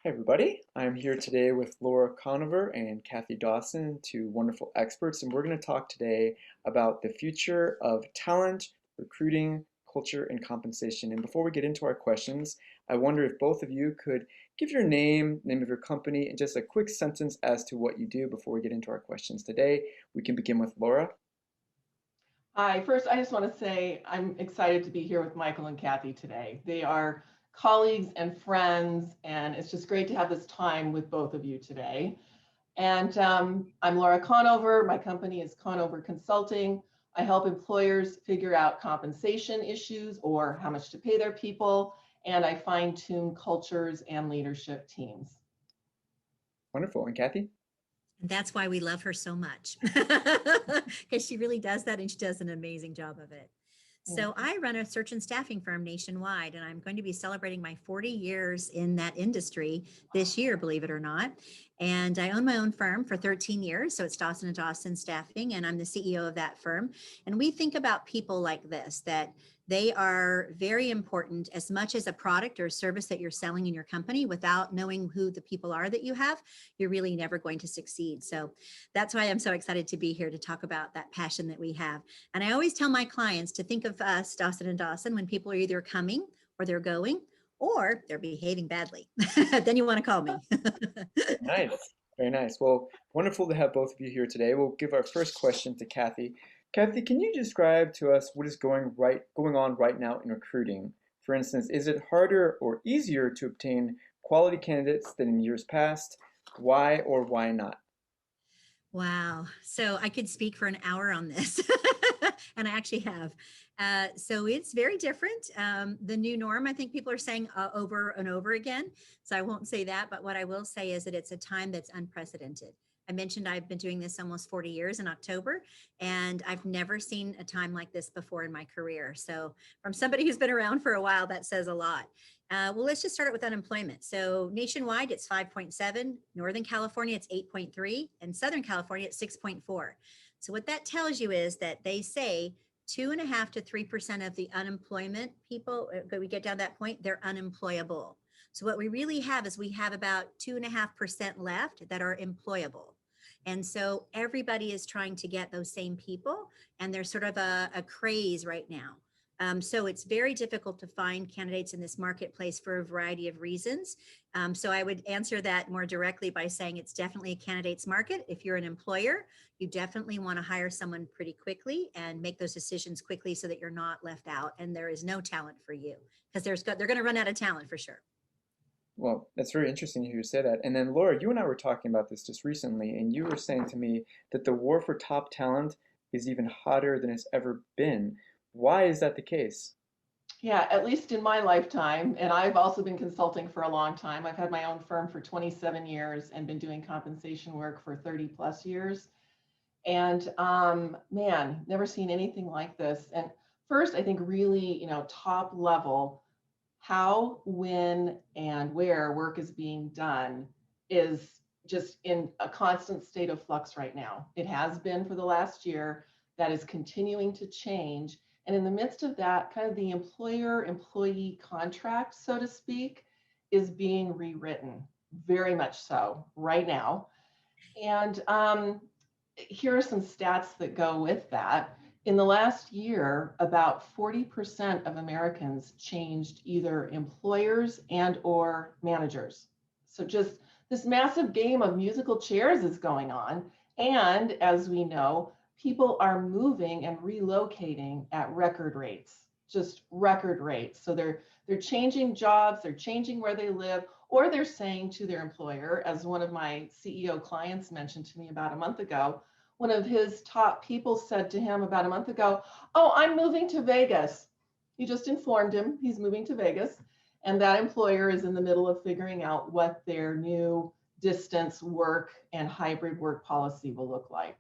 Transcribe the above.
Hey everybody, I'm here today with Laura Conover and Kathy Dawson, two wonderful experts, and we're going to talk today about the future of talent, recruiting, culture, and compensation. And before we get into our questions, I wonder if both of you could give your name of your company, and just a quick sentence as to what you do before we get into our questions today. We can begin with Laura. Hi, first, I just want to say I'm excited to be here with Michael and Kathy today. They are colleagues and friends, and it's just great to have this time with both of you today. And I'm Laura Conover. My company is Conover Consulting. I help employers figure out compensation issues or how much to pay their people, and I fine tune cultures and leadership teams. Wonderful. And Kathy? And that's why we love her so much because she really does that and she does an amazing job of it. So I run a search and staffing firm nationwide, and I'm going to be celebrating my 40 years in that industry this year, believe it or not. And I own my own firm for 13 years. So it's Dawson Dawson Staffing, and I'm the CEO of that firm. And we think about people like this, that they are very important as much as a product or a service that you're selling in your company. Without knowing who the people are that you have, you're really never going to succeed. So that's why I'm so excited to be here to talk about that passion that we have. And I always tell my clients to think of us, Dawson and Dawson, when people are either coming or they're going or they're behaving badly. Then you want to call me. Nice. Very nice. Well, wonderful to have both of you here today. We'll give our first question to Kathy. Kathy, can you describe to us what is going on right now in recruiting? For instance, is it harder or easier to obtain quality candidates than in years past? Why or why not? Wow. So I could speak for an hour on this, and I actually have. So it's very different. The new norm, I think people are saying over and over again. So I won't say that, but what I will say is that it's a time that's unprecedented. I mentioned I've been doing this almost 40 years in October, and I've never seen a time like this before in my career. So from somebody who's been around for a while, that says a lot. Well, let's just start it with unemployment. So nationwide, it's 5.7. Northern California, it's 8.3. And Southern California, it's 6.4. So what that tells you is that they say 2.5 to 3% of the unemployment people, we get down that point, they're unemployable. So what we really have is we have about 2.5% left that are employable. And so everybody is trying to get those same people, and there's sort of a craze right now. So it's very difficult to find candidates in this marketplace for a variety of reasons. So I would answer that more directly by saying it's definitely a candidates market. If you're an employer, you definitely want to hire someone pretty quickly and make those decisions quickly so that you're not left out and there is no talent for you, because they're going to run out of talent for sure. Well, that's very interesting to hear you say that. And then Laura, you and I were talking about this just recently, and you were saying to me that the war for top talent is even hotter than it's ever been. Why is that the case? Yeah, at least in my lifetime. And I've also been consulting for a long time. I've had my own firm for 27 years and been doing compensation work for 30 plus years. And man, never seen anything like this. And first, I think really, top level, how, when, and where work is being done is just in a constant state of flux right now. It has been for the last year. That is continuing to change. And in the midst of that, kind of the employer-employee contract, so to speak, is being rewritten, very much so right now. And here are some stats that go with that. In the last year, about 40% of Americans changed either employers and or managers. So just this massive game of musical chairs is going on. And as we know, people are moving and relocating at record rates, just record rates. So they're changing jobs, they're changing where they live, or they're saying to their employer, as one of my CEO clients mentioned to me about a month ago, one of his top people said to him about a month ago, "Oh, I'm moving to Vegas." He just informed him he's moving to Vegas. And that employer is in the middle of figuring out what their new distance work and hybrid work policy will look like.